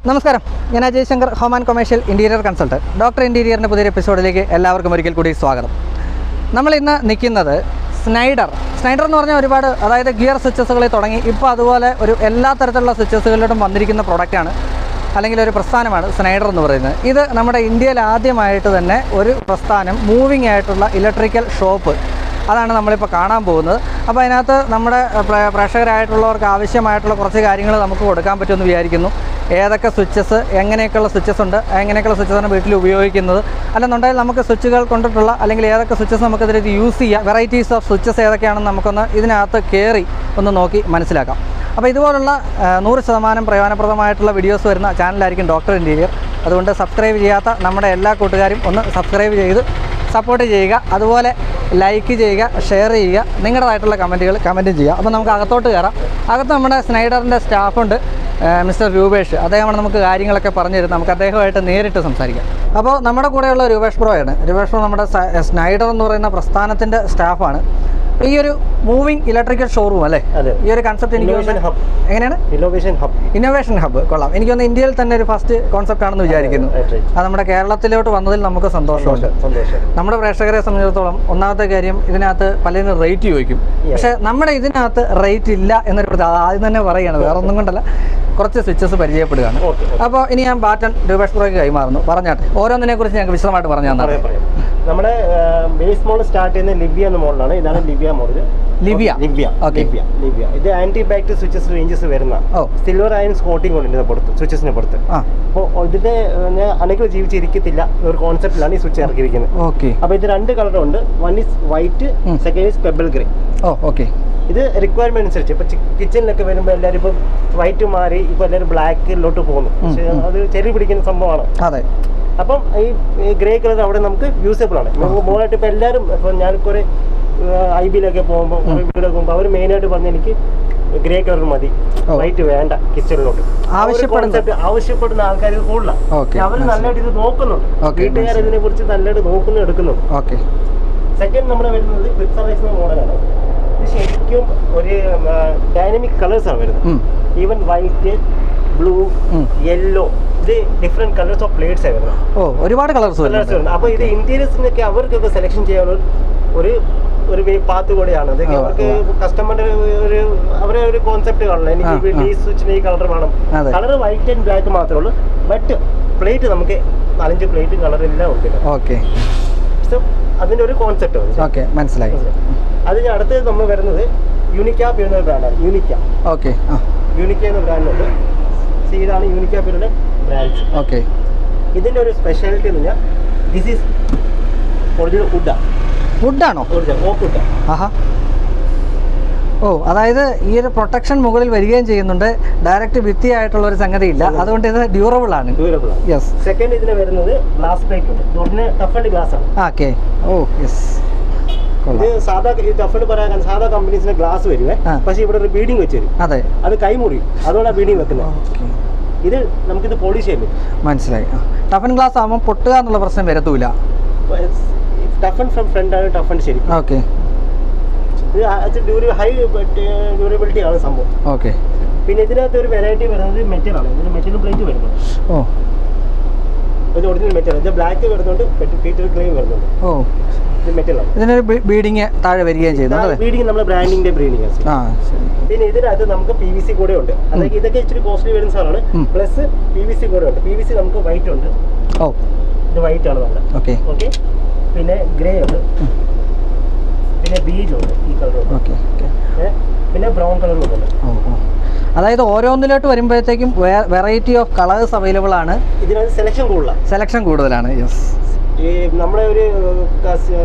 നമസ്കാരം, ഞാൻ Ajay Shankar, home and commercial interior consultant. Doctor ഇൻറ്റീരിയറിൻ്റെ പുതിയൊരു എപ്പിസോഡിലേക്ക് എല്ലാവർക്കും ഒരിക്കൽ കൂടി സ്വാഗതം. നമ്മളിന്ന് നിൽക്കുന്നത് സ്നൈഡർ എന്ന് പറഞ്ഞാൽ ഒരുപാട്, അതായത് ഗിയർ സ്വിച്ചസുകളിൽ തുടങ്ങി ഇപ്പോൾ അതുപോലെ ഒരു എല്ലാ തരത്തിലുള്ള സ്വിച്ചസുകളിലോട്ടും വന്നിരിക്കുന്ന പ്രൊഡക്റ്റാണ്, അല്ലെങ്കിൽ ഒരു പ്രസ്ഥാനമാണ് സ്നൈഡർ എന്ന് പറയുന്നത്. ഇത് നമ്മുടെ ഇന്ത്യയിൽ ആദ്യമായിട്ട് തന്നെ ഒരു പ്രസ്ഥാനം, മൂവിങ് ആയിട്ടുള്ള ഇലക്ട്രിക്കൽ ഷോപ്പ്, അതാണ് നമ്മളിപ്പോൾ കാണാൻ പോകുന്നത്. അപ്പോൾ അതിനകത്ത് നമ്മുടെ പ്രേക്ഷകരായിട്ടുള്ളവർക്ക് ആവശ്യമായിട്ടുള്ള കുറച്ച് കാര്യങ്ങൾ നമുക്ക് കൊടുക്കാൻ പറ്റുമെന്ന് വിചാരിക്കുന്നു. ഏതൊക്കെ സ്വിച്ചസ്, എങ്ങനെയൊക്കെയുള്ള സ്വിച്ചസ് ഉണ്ട്, എങ്ങനെയൊക്കെയുള്ള സ്വിച്ചസാണ് വീട്ടിൽ ഉപയോഗിക്കുന്നത്, അല്ലെന്നുണ്ടെങ്കിൽ നമുക്ക് സ്വിച്ചുകൾ കൊണ്ടിട്ടുള്ള അല്ലെങ്കിൽ ഏതൊക്കെ സ്വിച്ചസ് നമുക്കിതിലേക്ക് യൂസ് ചെയ്യാം, വെറൈറ്റീസ് ഓഫ് സ്വിച്ചസ് ഏതൊക്കെയാണെന്ന് നമുക്കൊന്ന് ഇതിനകത്ത് കയറി ഒന്ന് നോക്കി മനസ്സിലാക്കാം. അപ്പോൾ ഇതുപോലുള്ള 100% പ്രയോജനപ്രദമായിട്ടുള്ള വീഡിയോസ് വരുന്ന ചാനലായിരിക്കും ഡോക്ടർ ഇൻറ്റീരിയർ. അതുകൊണ്ട് സബ്സ്ക്രൈബ് ചെയ്യാത്ത നമ്മുടെ എല്ലാ കൂട്ടുകാരും ഒന്ന് സബ്സ്ക്രൈബ് ചെയ്ത് സപ്പോർട്ട് ചെയ്യുക. അതുപോലെ ലൈക്ക് ചെയ്യുക, ഷെയർ ചെയ്യുക, നിങ്ങളുടേതായിട്ടുള്ള കമൻറ്റും ചെയ്യുക. അപ്പോൾ നമുക്ക് അകത്തോട്ട് കയറാം. അകത്ത് നമ്മുടെ സ്നൈഡറിൻ്റെ സ്റ്റാഫുണ്ട്, മിസ്റ്റർ രൂപേഷ്. അദ്ദേഹമാണ് നമുക്ക് കാര്യങ്ങളൊക്കെ പറഞ്ഞു തരുന്നത്. നമുക്ക് അദ്ദേഹമായിട്ട് നേരിട്ട് സംസാരിക്കാം. അപ്പോൾ നമ്മുടെ കൂടെയുള്ള രൂപേഷ് ബ്രോയാണ്. രൂപേഷ് ബ്രോ നമ്മുടെ സ്നൈഡർ എന്ന് പറയുന്ന പ്രസ്ഥാനത്തിൻ്റെ സ്റ്റാഫാണ്. ഈ ഒരു മൂവിങ് ഇലക്ട്രിക്കൽ ഷോറൂം അല്ലേ, ഈ ഒരു കൺസെപ്റ്റ് എനിക്ക് എങ്ങനെയാണ്? ഇന്നോവേഷൻ ഹബ്ബ് കൊള്ളാം. എനിക്കൊന്ന് ഇന്ത്യയിൽ തന്നെ ഒരു ഫസ്റ്റ് കോൺസെപ്റ്റ് ആണെന്ന് വിചാരിക്കുന്നു. അത് നമ്മുടെ കേരളത്തിലോട്ട് വന്നതിൽ നമുക്ക് സന്തോഷമുണ്ട്. നമ്മുടെ പ്രേക്ഷകരെ സംബന്ധിച്ചിടത്തോളം ഒന്നാമത്തെ കാര്യം, ഇതിനകത്ത് പലരും റേറ്റ് ചോദിക്കും. പക്ഷേ നമ്മുടെ ഇതിനകത്ത് റേറ്റ് ഇല്ല എന്നൊരു ആദ്യം തന്നെ പറയുകയാണ്, വേറെ ഒന്നും കൊണ്ടല്ല, കുറച്ച് സ്വിച്ചസ് പരിചയപ്പെടുകയാണ്. അപ്പോൾ ഇനി ഞാൻ ബാറ്റൺ രൂപേഷ് ബ്രോയ്ക്ക് കൈമാറുന്നു. പറഞ്ഞാട്ടെ, ഓരോന്നിനെ കുറിച്ച് ഞങ്ങൾക്ക് വിശദമായിട്ട് പറഞ്ഞു തന്നാണ്. നമ്മുടെ ബേസ് മോഡൽ സ്റ്റാർട്ട് ചെയ്യുന്നത് ലിവിയ എന്ന മോഡലാണ്. ഇതാണ് ലിവിയ മോഡൽ. ലിവിയ ഇത് ആന്റി ബാക്ട് സ്വിച്ചസ് റേഞ്ചസ് വരുന്ന സിൽവർ അയൺ കോട്ടിംഗ് കൊണ്ടിരുന്ന പുറത്ത്, സ്വിച്ചസിന് പുറത്ത്. അപ്പോൾ ഇതിന്റെ അണുക്കൾ ജീവിച്ചിരിക്കത്തില്ല ഒരു കോൺസെപ്റ്റിലാണ് ഈ സ്വിച്ച് ഇറക്കിയിരിക്കുന്നത്. അപ്പൊ ഇത് രണ്ട് കളറുണ്ട്. One is white, second is pebble grey. ഇത് റിക്വയർമെന്റ് അനുസരിച്ച് ഇപ്പൊ കിച്ചണിലൊക്കെ വരുമ്പോൾ എല്ലാവരും ഇപ്പം വൈറ്റ് മാറി ഇപ്പൊ എല്ലാവരും ബ്ലാക്കിലോട്ട് പോകുന്നു. പക്ഷെ അത് ചെറിയ പിടിക്കുന്ന സംഭവമാണ്. അപ്പം ഈ ഗ്രേ കളർ അവിടെ നമുക്ക് യൂസബിൾ ആണ്. മോളായിട്ട് ഇപ്പൊ എല്ലാവരും, ഇപ്പൊ ഞാനിപ്പോ ഒരു IB-ലൊക്കെ പോകുമ്പോൾ വീടൊക്കെ പോകുമ്പോൾ അവർ മെയിനായിട്ട് പറഞ്ഞ എനിക്ക് ഗ്രേ കളർ മതി, വൈറ്റ് വേണ്ട കിച്ചണിലോട്ട് ആവശ്യപ്പെടുന്ന ആൾക്കാർ കൂടുതലാണ്. അവർ നല്ലതായിട്ട് ഇത് നോക്കുന്നുണ്ട്, വീട്ടുകാർ ഇതിനെ കുറിച്ച് നല്ലതായിട്ട് നോക്കുന്നു, എടുക്കുന്നുണ്ട്. സെക്കൻഡ് നമ്മൾ വരുന്നത് ക്ലിപ്സൽ എന്ന മോഡലാണ്. ഇത് ശരിക്കും ഒരു ഡൈനാമിക് കളേഴ്സ് ആണ് വരുന്നത്. ഈവൻ വൈറ്റ്, ബ്ലൂ, യെല്ലോ, ഇത് ഡിഫറെന്റ് കളേഴ്സ് ഓഫ് പ്ലേറ്റ്സ് ആണ് വരുന്നത്. ഒരുപാട് കളേഴ്സ് വരുന്നത്. അപ്പോൾ ഇത് ഇന്റീരിയേഴ്സിനൊക്കെ അവർക്കൊക്കെ സെലക്ഷൻ ചെയ്യാനുള്ള ഒരു പാത്ത് കൂടെയാണ്. അത് അവർക്ക് കസ്റ്റമറിന്റെ അവരെ ഒരു കോൺസെപ്റ്റ് കാണണം. എനിക്ക് ഈ സ്വിച്ചിന് ഈ കളർ വേണം. കളർ വൈറ്റ് ആൻഡ് ബ്ലാക്ക് മാത്രമേ ഉള്ളൂ. ബട്ട് പ്ലേറ്റ് നമുക്ക് 4-5 പ്ലേറ്റ് കളർ എല്ലാം ഉണ്ട്. അതിന്റെ ഒരു കോൺസെപ്റ്റ് മനസ്സിലായി. അതിന് അടുത്ത് നമ്മൾ വരുന്നത് യൂണിക്ക എന്ന ബ്രാൻഡാണ്. യൂണിക്ക എന്ന ബ്രാൻഡുണ്ട്. ഇതാണ് യൂണിക്ക പേരുടെ ബ്രാൻഡ്. ഇതിന്റെ ഒരു സ്പെഷ്യാലിറ്റി എന്ന് പറഞ്ഞാൽ ദിസ് ഈസ് ഒറിജിനൽ വുഡാണോ? അതായത് ഈ ഒരു പ്രൊട്ടക്ഷൻ മുകളിൽ വരികയും ചെയ്യുന്നുണ്ട്. ഡയറക്റ്റ് ഭിത്തിയായിട്ടുള്ള ഒരു സംഗതി ഇല്ല, അതുകൊണ്ട് ഇത് ഡ്യൂറബിൾ ആണ്. സെക്കൻഡ് ഇതിന് വരുന്നത് ഗ്ലാസ് പ്ലേറ്റ് ഉണ്ട്. ടഫ് ആൻഡ് ഗ്ലാസ് ആണ്. ഇത് സാധാ ടഫ്ഡ് പറയാൻ സാധാ കമ്പനീസിന് ഗ്ലാസ് വരുവേ, പക്ഷെ ഇവിടെ ഒരു ബീഡിങ് വെച്ച് തരും. അത് കൈമുറി, അതുകൊണ്ടാണ് ബീഡിങ് വെക്കുന്നത്. ഇത് നമുക്കിത് പോളിഷ് ചെയ്യാൻ പറ്റും. മനസ്സിലായി. ടഫൻ ഗ്ലാസ് ആകുമ്പോൾ പൊട്ടുക എന്നുള്ള പ്രശ്നം വരത്തൂല. ടഫൻ ഫ്രം ഫ്രണ്ട് ആണ് ടഫൻ ശരി. ഇത് ഹൈ ഡ്യൂറബിലിറ്റി ആണ് സംഭവം. പിന്നെ ഇതിനകത്ത് ഒരു വെറൈറ്റി വരുന്നത് മെറ്റൽ ആണ്. ഇതിന് മെറ്റൽ പ്ലേറ്റ് വരുന്നുണ്ട്. ഇത് ഒറിജിനൽ മെറ്റൽ. ഇത് ബ്ലാക്ക് വരുന്നുണ്ട്, ഫീറ്റർ ക്രീം വരുന്നുണ്ട്. ഇതിനൊരു ബീഡിങ് താഴെ വരികയും ചെയ്യുന്നു. ബീഡിങ് നമ്മുടെ ബ്രാൻഡിന്റെ ബ്രീഡിങ്. പിന്നെ ഇതിനകത്ത് നമുക്ക് PVC കൂടെ ഉണ്ട്. അതായത് ഇതൊക്കെ ഇച്ചിരി കോസ്റ്റ്ലി വരുന്ന സാധനമാണ്. പ്ലസ് PVC കൂടെ ഉണ്ട്. PVC നമുക്ക് വൈറ്റ് ഉണ്ട്. ഇത് വൈറ്റ് ആണ് നമ്മുടെ. ഓക്കെ. പിന്നെ ഗ്രേ ഉണ്ട്. പിന്നെ ബീജ് ഉണ്ട്. ഈ കളർ. പിന്നെ ബ്രൗൺ കളറും ഉണ്ട്. അതായത് ഓരോന്നിലോട്ട് വരുമ്പോഴത്തേക്കും വെറൈറ്റി ഓഫ് കളേഴ്സ് അവൈലബിൾ ആണ്. ഇതിനകത്ത് സെലക്ഷൻ കൂടുതലാണ്. ഈ നമ്മുടെ ഒരു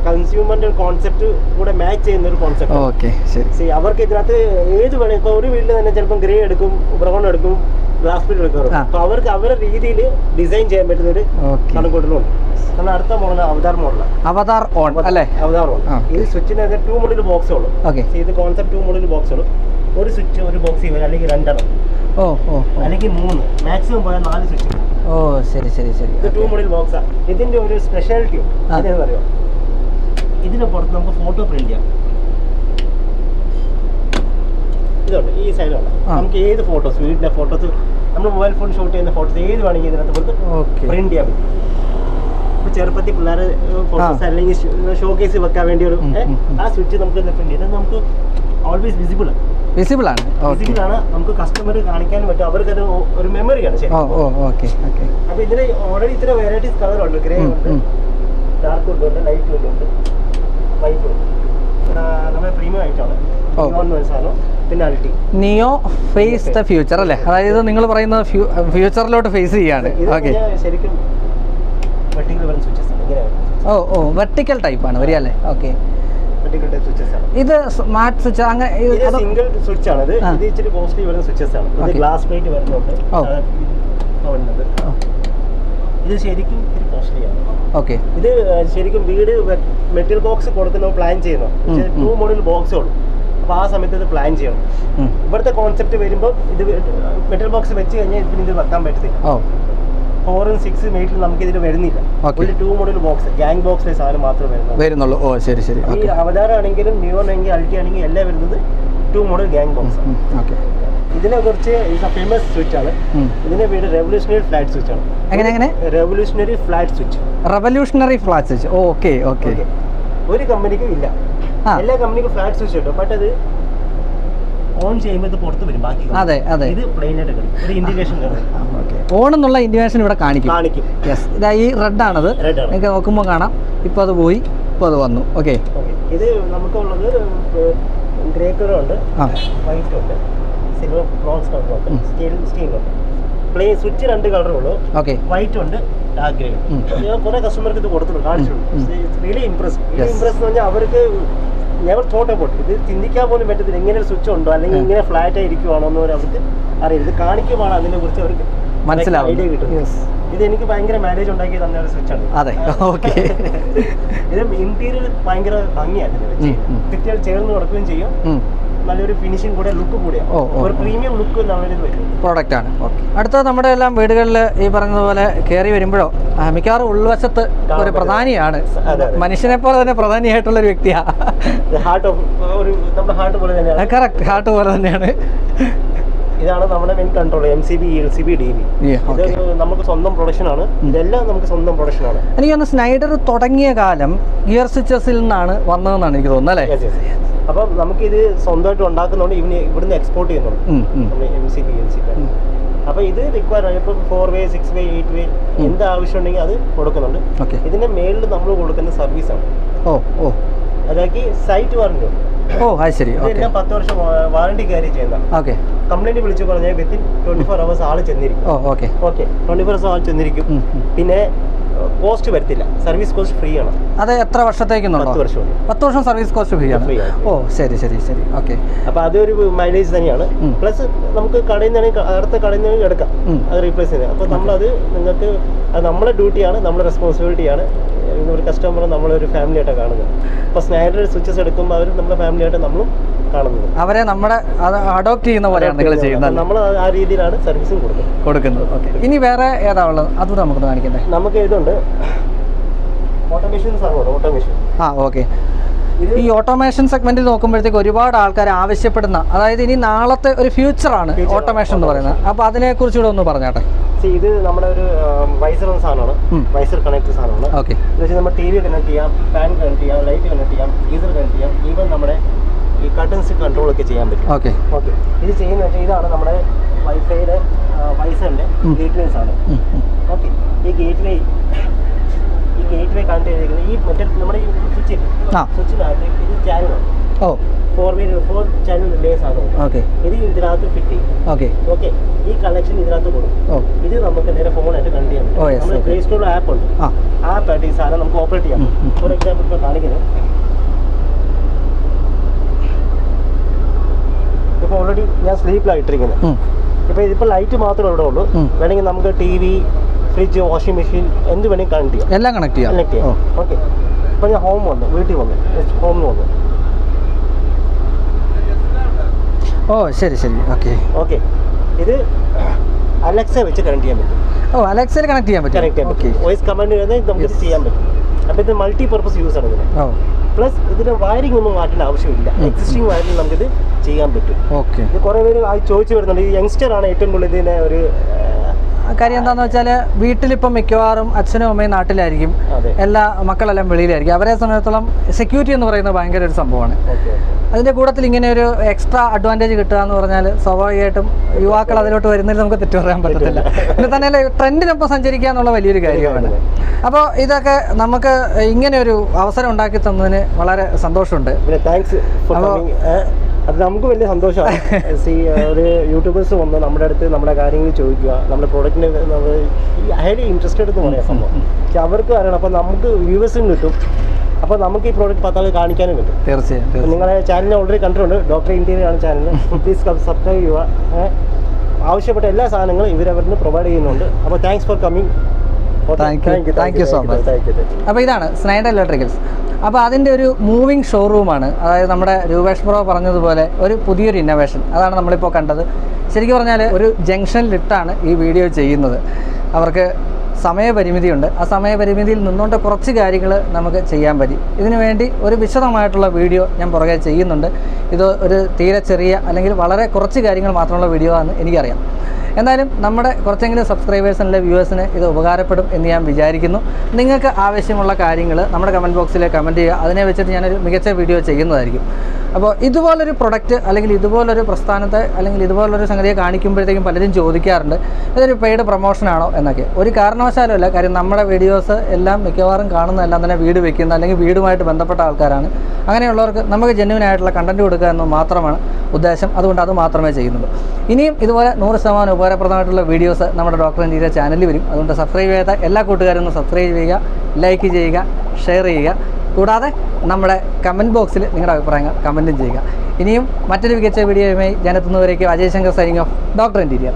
കൺസ്യൂമറിന്റെ കോൺസെപ്റ്റ് കൂടെ മാച്ച് ചെയ്യുന്ന ഒരു കോൺസെപ്റ്റ്. അവർക്ക് ഇതിനകത്ത് ഏത് വേണം. ഇപ്പൊ ഒരു വീട്ടിൽ തന്നെ ചിലപ്പോൾ ഗ്രേ എടുക്കും, ബ്രൗൺ എടുക്കും, ഗ്ലാസ് പ്ലേറ്റ് എടുക്കും. അപ്പൊ അവർക്ക് അവരുടെ രീതിയിൽ ഡിസൈൻ ചെയ്യാൻ പറ്റുന്ന ഒരു കണക്കൂട്ടലുണ്ട്. നമ്മുടെ അടുത്ത മോഡൽ അവതാർ മോഡലാണ്. അവതാർ ഓൺ. ഈ സ്വിച്ചിന് 2 മോഡൽ ബോക്സ് ഉള്ളൂ. ഇത് കോൺസെപ്റ്റ് 2 മോഡൽ ബോക്സ് ഉള്ളൂ. ഒരു സ്വിച്ച് ഒരു ബോക്സ് അല്ലെങ്കിൽ 2 അല്ലെങ്കിൽ 3, മാക്സിമം പോയാൽ 4 സ്വിച്ച്. ശരി. ഇത് 2 മോഡൽ ബോക്സാണ്. ഇതിന്റെ ഒരു സ്പെഷ്യാലിറ്റി ഉണ്ട്. അതെന്ന് അറിയാം, ഇതിന് പുറത്ത് നമുക്ക് ഫോട്ടോ പ്രിന്റ് ചെയ്യാം. ഇതുണ്ട് ഈ സൈഡുണ്ട്. നമുക്ക് ഏത് ഫോട്ടോസ്, വീട്ടിലെ ഫോട്ടോസ് നമ്മൾ മൊബൈൽ ഫോൺ ഷൂട്ട് ചെയ്യുന്ന ഫോട്ടോസ് ഏത് വേണമെങ്കിൽ ഇതിനകത്ത് കൊടുത്ത് പ്രിന്റ് ചെയ്യാൻ പറ്റും. ഇപ്പോൾ ചെറുപ്പത്തിൽ പിള്ളേർ ഫോട്ടോസ് അല്ലെങ്കിൽ ഷോ കേസ് വെക്കാൻ വേണ്ടി ഒരു ആ സ്വിച്ച് നമുക്ക് പ്രിന്റ് ചെയ്ത് നമുക്ക് ഓൾവേസ് വിസിബിൾ ആണ്. വിസിബിൾ ആണ്, നമുക്ക് കസ്റ്റമർ കാണിക്കാൻ പറ്റും. അവർക്കത് ഒരു മെമ്മറിയാണ്. ശരി, അപ്പോൾ ഇതിന് ഓൾറെഡി ഇത്ര വെറൈറ്റീസ് കളറുണ്ട്. ഗ്രേ ഉണ്ട്, ഡാർക്ക് വുഡ് ഉണ്ട്, ലൈറ്റ് വുഡ് ഉണ്ട്, വൈറ്റ് ഉണ്ട്. നമ്മുടെ പ്രീമിയം ആയിട്ടാണ് സാധനം. പിന്നെ അൾട്ടി നിയോ ഫേസ് ദ ഫ്യൂച്ചർ അല്ലേ? അതായത് നിങ്ങൾ പറയുന്നത് ഫ്യൂച്ചറിലോട്ട് ഫേസ് ചെയ്യാണ്. ശരിക്കും വെർട്ടിക്കൽ വരുന്ന സ്വിച്ചസ് ആണ്. വെർട്ടിക്കൽ ടൈപ്പ് ആണ് വരിക അല്ലേ? ഓക്കെ, ഇത് സ്മാർട്ട് സ്വിച്ച് അങ്ങനെ സിംഗിൾ സ്വിച്ച് ആണ്. ഇത് ഇച്ചിരി കോസ്റ്റ്ലി വരുന്ന സ്വിച്ചസ് ആണ്. ഇത് ഗ്ലാസ് പ്ലേറ്റ് വരുന്നുണ്ട്. ഇത് ശരിക്കും ഇത്തിരി കോസ്റ്റ്ലി ആണ്. ഓക്കെ, ഇത് ശരിക്കും വീട് മെറ്റീരിയൽ ബോക്സ് കൊടുത്ത് നമ്മൾ പ്ലാൻ ചെയ്യുന്നു. 2 മോഡൽ ബോക്സേ ഉള്ളൂ. അപ്പോൾ ആ സമയത്ത് ഇത് പ്ലാൻ ചെയ്യണം. ഇവിടുത്തെ കോൺസെപ്റ്റ് വരുമ്പോൾ ഇത് മെറ്റീരിയൽ ബോക്സ് വെച്ച് കഴിഞ്ഞാൽ ഇതിന് ഇത് വെക്കാൻ പറ്റത്തില്ല. 4 and 6 മേറ്റിൽ നമുക്ക് ഇതിൽ വരുന്നില്ല. ഒരു 2 മോഡൽ ബോക്സ് ഗ്യാങ് ബോക്സിലെ സാധനം മാത്രമേ വരുന്നുള്ളൂ. ശരി ശരി. ഈ അവതാർ ആണെങ്കിലും ന്യൂ ആണെങ്കിൽ അൾട്ടി ആണെങ്കിൽ എല്ലാം വരുന്നത് 2 മോഡൽ ഗ്യാങ് ബോക്സ്. ഇതിനെ കുറിച്ച് ഫേമസ് സ്വിച്ച് ആണ്. ഇതിന്റെ പേര് റെവല്യൂഷണറി ഫ്ലാറ്റ് സ്വിച്ച് ആണ്. എങ്ങനെ? Revolutionary flat switch. Revolutionary flat switch. Okay. ഒരു കമ്പനിക്കും ഇല്ല. എല്ലാ കമ്പനിക്കും ഫ്ലാറ്റ് സ്വിച്ച് കിട്ടും. ബട്ട് അത് ഓൺ ചെയ്യുമ്പോൾ ഇത് പുറത്ത് വരും. ബാക്കി ഇത് പ്ലെയിൻ ആയിട്ട് കിട്ടും. ഒരു ഇൻഡിക്കേഷൻ ഓൺ എന്നുള്ള ഇൻഡിക്കേഷൻ ഇവിടെ കാണിക്കും. യെസ്, ഇതാ ഈ റെഡ് ആണത്. നിങ്ങൾക്ക് നോക്കുമ്പോൾ കാണാം. ഇപ്പോൾ അത് പോയി, ഇപ്പോൾ അത് വന്നു. ഓക്കെ, ഇത് നമുക്കുള്ളത് ഗ്രേ കളർ ഉണ്ട്, വൈറ്റ് ഉണ്ട്, സിൽവർ ബ്രോൺസ് കളർ ഉണ്ട്, സ്റ്റീൽ ഉണ്ട്. പ്ലെയിൻ സ്വിച്ച് 2 കളറേ ഉള്ളൂ. വൈറ്റ് ഉണ്ട്, ഡാർക്ക് ഗ്രേ ഉണ്ട്. ഞാൻ കുറെ കസ്റ്റമർക്ക് ഇത് കൊടുത്തിട്ടുണ്ട്, കാണിച്ചിട്ടുണ്ട്. റിയലി ഇംപ്രസ് എന്ന് പറഞ്ഞാൽ അവർക്ക് നെവർ തോട്ട് അബൌട്ട് ഇത് ചിന്തിക്കാൻ പോലും പറ്റത്തില്ല. ഇങ്ങനെ ഒരു സ്വിച്ച് ഉണ്ടോ അല്ലെങ്കിൽ ഇങ്ങനെ ഫ്ലാറ്റ് ആയിരിക്കുവാണോ എന്ന് അവർക്ക് അറിയില്ല. ഇത് കാണിക്കുമ്പോൾ അതിനെ കുറിച്ച് അവർക്ക് മനസ്സിലാവും, ഐഡിയ കിട്ടും. ഇത് എനിക്ക് ഭയങ്കര മാനേജ് ഉണ്ടാക്കി തന്ന ഒരു സ്വിച്ചാണ്. ഇത് ഇന്റീരിയർ ഭയങ്കര ഭംഗിയാണ്. ഭിത്തികൾ ചേർന്ന് കൊടുക്കുകയും ചെയ്യും. നല്ലൊരു ഫിനിഷിംഗ് കൂടെ, ലുക്ക് കൂടിയാണ്. ഒരു പ്രീമിയം ലുക്ക് പ്രോഡക്റ്റ് ആണ്. അടുത്തത് നമ്മുടെ എല്ലാം വീടുകളിൽ ഈ പറഞ്ഞതുപോലെ കയറി വരുമ്പോഴോ മിക്കവാറും ഉൾവശത്ത് ഒരു പ്രധാനിയാണ്. മനുഷ്യനെ പോലെ തന്നെ പ്രധാനിയായിട്ടുള്ള ഒരു വ്യക്തിയാണ്. കറക്റ്റ്, ഹാർട്ട് പോലെ തന്നെയാണ്. ഇതാണ് നമ്മുടെ main control. MCB, LCB, DB. ഇത് നമുക്ക് സ്വന്തം പ്രൊഡക്ഷൻ ആണ്. ഇതെല്ലാം നമുക്ക് സ്വന്തം പ്രൊഡക്ഷൻ ആണ്. എനിക്ക് തോന്നുന്നു സ്നൈഡർ തുടങ്ങിയ കാലം ഗിയർ സ്വിച്ചസിൽ നിന്നാണ് വന്നതെന്നാണ് എനിക്ക് തോന്നുന്നത് അല്ലേ? അപ്പം നമുക്കിത് സ്വന്തമായിട്ട് ഉണ്ടാക്കുന്നതുകൊണ്ട് ഇവിടുന്ന് എക്സ്പോർട്ട് ചെയ്യുന്നുണ്ട് MCB, LCB. അപ്പോൾ ഇത് റിക്വയർ ആണ്. ഇപ്പം 4 way, 6 way, 8 way എന്ത് ആവശ്യം ഉണ്ടെങ്കിൽ അത് കൊടുക്കുന്നുണ്ട്. ഇതിന്റെ മേളിൽ നമ്മൾ കൊടുക്കുന്ന സർവീസാണ്. അതാക്കി സൈറ്റ് വാറന്റി ഉണ്ട്. ശരി. 10 വർഷം വാറണ്ടി ക്യാരി ചെയ്യുന്നതാണ്. കംപ്ലൈന്റ് വിളിച്ചു പറഞ്ഞാൽ വിത്തിൻ 24 hours ആള് ചെന്നിരിക്കും. 24 hours ആൾ ചെന്നിരിക്കും. പിന്നെ കോസ്റ്റ് വരത്തില്ല. സർവീസ് കോസ്റ്റ് ഫ്രീ ആണ്. അത് എത്ര വർഷത്തേക്കുണ്ടോ? 10 വർഷം സർവീസ് കോസ്റ്റ് ഫ്രീ ആണ്. ശരി. ഓക്കെ, അപ്പോൾ അതൊരു മൈലേജ് തന്നെയാണ്. പ്ലസ് നമുക്ക് കടയിൽ നിന്നാണെങ്കിൽ അടുത്ത കടയിൽ നിന്ന് എടുക്കാം, അത് റീപ്ലേസ് ചെയ്യുന്നത്. അപ്പോൾ നമ്മളത് നിങ്ങൾക്ക് അത് നമ്മുടെ ഡ്യൂട്ടിയാണ്, നമ്മുടെ റെസ്പോൺസിബിലിറ്റിയാണ്. ഒരു കസ്റ്റമർ നമ്മളൊരു ഫാമിലി ആയിട്ടാണ് കാണുന്നത്. അപ്പോൾ സ്നൈഡർ സ്വിച്ചസ് എടുക്കുമ്പോൾ അവർ നമ്മുടെ ഫാമിലി ആയിട്ട് നമ്മളും കാണുന്നത്. അവരെ നമ്മുടെ അഡോപ്റ്റ് ചെയ്യുന്ന പോലെയാണ് നിങ്ങൾ ചെയ്യുന്നത്. നമ്മൾ ആ രീതിയിലാണ് സർവീസും കൊടുക്കുന്നത്. ഇനി വേറെ ഏതാ ഉള്ളത്? അതുകൂടെ നമുക്ക് കാണിക്കണ്ടേ? നമുക്ക് ഇതുണ്ട്, ഓട്ടോമേഷൻ. ഓക്കെ. ഈ ഓട്ടോമേഷൻ സെഗ്മെന്റിൽ നോക്കുമ്പോഴത്തേക്ക് ഒരുപാട് ആൾക്കാർ ആവശ്യപ്പെടുന്ന, അതായത് ഇനി നാളത്തെ ഒരു ഫ്യൂച്ചറാണ് ഓട്ടോമേഷൻ എന്ന് പറയുന്നത്. അപ്പോൾ അതിനെക്കുറിച്ചുകൂടെ ഒന്ന് പറഞ്ഞാട്ടെ. ഇത് നമ്മുടെ ഒരു വൈസർ എന്ന സാധനമാണ്. വൈസർ കണക്ട് സാധനമാണ്. ഓക്കെ, നമ്മൾ TV കണക്ട് ചെയ്യാം, ഫാൻ കണക്ട് ചെയ്യാം, ലൈറ്റ് കണക്ട് ചെയ്യാം, ഗീസർ കണക്ട് ചെയ്യാം, ഈവൻ നമ്മുടെ ഈ കർട്ടൻസ് കൺട്രോൾ ഒക്കെ ചെയ്യാൻ പറ്റും. ഓക്കെ. ഇത് ചെയ്യുന്ന വെച്ചാൽ ഇതാണ് നമ്മുടെ വൈഫൈയുടെ വൈസറിന്റെ ഗേറ്റ്വേ സാധനം. ഓക്കെ, ഈ ഗേറ്റ്വേ കണക്ട് ചെയ്തിരിക്കുന്നത് ഈ മറ്റേ നമ്മുടെ ഈ സ്വിച്ചിനകത്ത് ഇത് ചാനലാണ്. 4 ചാനൽ റിലേ സാധനം. ഇത് ഇതിനകത്ത് ഫിറ്റ് ചെയ്യും. ഓക്കെ, ഈ കണക്ഷൻ ഇതിനകത്ത് കൊടുക്കും. ഇത് നമുക്ക് നേരെ ഫോണായിട്ട് കണക്ട് ചെയ്യാൻ പറ്റും. നമ്മുടെ പ്ലേ സ്റ്റോറിൽ ആപ്പ് ഉണ്ട്. ആപ്പായിട്ട് ഈ സാധനം നമുക്ക് ഓപ്പറേറ്റ് ചെയ്യാം. ഫോർ എക്സാമ്പിൾ ഇപ്പോൾ കാണിക്കുന്നത്, ഇപ്പോൾ ഓൾറെഡി ഞാൻ സ്ലീപ്പിലായിട്ടിരിക്കുന്നത്. ഇപ്പോൾ ലൈറ്റ് മാത്രമേ ഇവിടെ ഉള്ളൂ. വേണമെങ്കിൽ നമുക്ക് TV, ഫ്രിഡ്ജ്, വാഷിംഗ് മെഷീൻ എന്ത് വേണമെങ്കിൽ കണക്ട് ചെയ്യാം. എല്ലാം കണക്ട് ചെയ്യാം. ഓക്കെ, ഇപ്പോൾ ഞാൻ വീട്ടിൽ വന്നു, ഹോമിൽ വന്നു. ശരി. ഓക്കെ, ഇത് അലക്സ വെച്ച് കണക്ട് ചെയ്യാൻ പറ്റും. അലക്സയിൽ കണക്ട് ചെയ്യാൻ പറ്റും. വോയിസ് കമാൻഡ് നമുക്ക് ചെയ്യാൻ പറ്റും. അപ്പോൾ ഇത് മൾട്ടി പർപ്പസ് യൂസ് ആണ് ഇതിന്. പ്ലസ് ഇതിന്റെ വയറിംഗ് ഒന്നും മാറ്റേണ്ട ആവശ്യമില്ല. എക്സിസ്റ്റിംഗ് വയറിംഗ് നമുക്കിത് ചെയ്യാൻ പറ്റും. ഓക്കെ. ഇത് കുറേ പേര് ചോദിച്ചു വരുന്നുണ്ട്. ഈ യങ്സ്റ്റർ ആണ് ഏറ്റവും കൂടുതൽ ഇതിനെ ഒരു കാര്യം എന്താണെന്ന് വെച്ചാൽ വീട്ടിലിപ്പം മിക്കവാറും അച്ഛനും അമ്മയും നാട്ടിലായിരിക്കും, എല്ലാ മക്കളെല്ലാം വെളിയിലായിരിക്കും. അവരെ സംബന്ധിച്ചിടത്തോളം സെക്യൂരിറ്റി എന്ന് പറയുന്നത് ഭയങ്കര ഒരു സംഭവമാണ്. അതിൻ്റെ കൂട്ടത്തിൽ ഇങ്ങനെ ഒരു എക്സ്ട്രാ അഡ്വാൻറ്റേജ് കിട്ടുക എന്ന് പറഞ്ഞാൽ സ്വാഭാവികമായിട്ടും യുവാക്കൾ അതിലോട്ട് വരുന്നതിൽ നമുക്ക് തെറ്റു പറയാൻ പറ്റത്തില്ല. പിന്നെ തന്നെ ട്രെൻഡിനൊപ്പം സഞ്ചരിക്കുക എന്നുള്ള വലിയൊരു കാര്യമാണ്. അപ്പോൾ ഇതൊക്കെ നമുക്ക് ഇങ്ങനെ ഒരു അവസരം ഉണ്ടാക്കി തന്നതിന് വളരെ സന്തോഷമുണ്ട്. അത് നമുക്ക് വലിയ സന്തോഷമാണ്. ഒരു യൂട്യൂബേഴ്സ് വന്ന് നമ്മുടെ അടുത്ത് നമ്മുടെ കാര്യങ്ങൾ ചോദിക്കുക, നമ്മുടെ പ്രോഡക്റ്റിനെ ഹൈലി ഇൻട്രസ്റ്റഡ് എന്ന് പറയാം സംഭവം. പക്ഷെ അവർക്ക് അറിയണം. അപ്പോൾ നമുക്ക് വ്യൂവേഴ്സും കിട്ടും, അപ്പോൾ നമുക്ക് ഈ പ്രോഡക്റ്റ് പത്താൾ കാണിക്കാനും കിട്ടും. തീർച്ചയായും. നിങ്ങളെ ചാനലിനെ ഓൾറെഡി കണ്ടിട്ടുണ്ട്. ഡോക്ടർ ഇന്റീരിയർ ആണ് ചാനൽ. പ്ലീസ് സബ്സ്ക്രൈബ് ചെയ്യുക. ആവശ്യപ്പെട്ട എല്ലാ സാധനങ്ങളും ഇവരവരിന് പ്രൊവൈഡ് ചെയ്യുന്നുണ്ട്. അപ്പോൾ thanks for coming. Thank you so much. അപ്പോൾ ഇതാണ് സ്നൈഡർ ഇലക്ട്രിക്കൽസ്. അപ്പോൾ അതിൻ്റെ ഒരു മൂവിങ് ഷോറൂമാണ്. അതായത് നമ്മുടെ രൂപേഷ് ബ്രോ പറഞ്ഞതുപോലെ ഒരു പുതിയൊരു ഇന്നോവേഷൻ അതാണ് നമ്മളിപ്പോൾ കണ്ടത്. ശരിക്കും പറഞ്ഞാൽ ഒരു ജംഗ്ഷനിലിട്ടാണ് ഈ വീഡിയോ ചെയ്യുന്നത്. അവർക്ക് സമയപരിമിതിയുണ്ട്. ആ സമയപരിമിതിയിൽ നിന്നുകൊണ്ട് കുറച്ച് കാര്യങ്ങൾ നമുക്ക് ചെയ്യാൻ പറ്റി. ഇതിനു വേണ്ടി ഒരു വിശദമായിട്ടുള്ള വീഡിയോ ഞാൻ പുറകെ ചെയ്യുന്നുണ്ട്. ഇത് ഒരു തീരെ ചെറിയ അല്ലെങ്കിൽ വളരെ കുറച്ച് കാര്യങ്ങൾ മാത്രമുള്ള വീഡിയോ ആണെന്ന് എനിക്കറിയാം. എന്തായാലും നമ്മുടെ കുറച്ചെങ്കിലും സബ്സ്ക്രൈബേഴ്സിൻ്റെ വ്യൂവേഴ്സിന് ഇത് ഉപകാരപ്പെടും എന്ന് ഞാൻ വിചാരിക്കുന്നു. നിങ്ങൾക്ക് ആവശ്യമുള്ള കാര്യങ്ങൾ നമ്മുടെ കമൻറ്റ് ബോക്സിൽ കമൻറ്റ് ചെയ്യുക. അതിനെ വെച്ചിട്ട് ഞാനൊരു മികച്ച വീഡിയോ ചെയ്യുന്നതായിരിക്കും. അപ്പോൾ ഇതുപോലൊരു പ്രൊഡക്റ്റ് അല്ലെങ്കിൽ ഇതുപോലൊരു പ്രസ്ഥാനത്തെ അല്ലെങ്കിൽ ഇതുപോലൊരു സംഗതിയെ കാണിക്കുമ്പോഴത്തേക്കും പലരും ചോദിക്കാറുണ്ട് ഇതൊരു പെയ്ഡ് പ്രൊമോഷനാണോ എന്നൊക്കെ. ഒരു കാരണവശാലും അല്ല. കാര്യം നമ്മുടെ വീഡിയോസ് എല്ലാം മിക്കവാറും കാണുന്നതെല്ലാം തന്നെ വീട് വെക്കുന്ന അല്ലെങ്കിൽ വീടുമായിട്ട് ബന്ധപ്പെട്ട ആൾക്കാരാണ്. അങ്ങനെയുള്ളവർക്ക് നമുക്ക് ജെന്യുവൻ ആയിട്ടുള്ള കണ്ടൻറ്റ് കൊടുക്കുക എന്ന് മാത്രമാണ് ഉദ്ദേശം. അതുകൊണ്ട് അത് മാത്രമേ ചെയ്യുന്നുള്ളൂ. ഇനിയും ഇതുപോലെ 100% ഉപകാരപ്രദമായിട്ടുള്ള വീഡിയോസ് നമ്മുടെ ഡോക്ടർ ഇന്റീരിയർ ചാനലിൽ വരും. അതുകൊണ്ട് സബ്സ്ക്രൈബ് ചെയ്യാത്ത എല്ലാ കൂട്ടുകാരും ഒന്ന് സബ്സ്ക്രൈബ് ചെയ്യുക, ലൈക്ക് ചെയ്യുക, ഷെയർ ചെയ്യുക. കൂടാതെ നമ്മുടെ കമൻറ്റ് ബോക്സിൽ നിങ്ങളുടെ അഭിപ്രായങ്ങൾ കമൻറ്റും ചെയ്യുക. ഇനിയും മറ്റൊരു മികച്ച വീഡിയോയുമായി ഞാൻ എത്തുന്നവരേക്കും Ajay Shankar signing off doctor interior.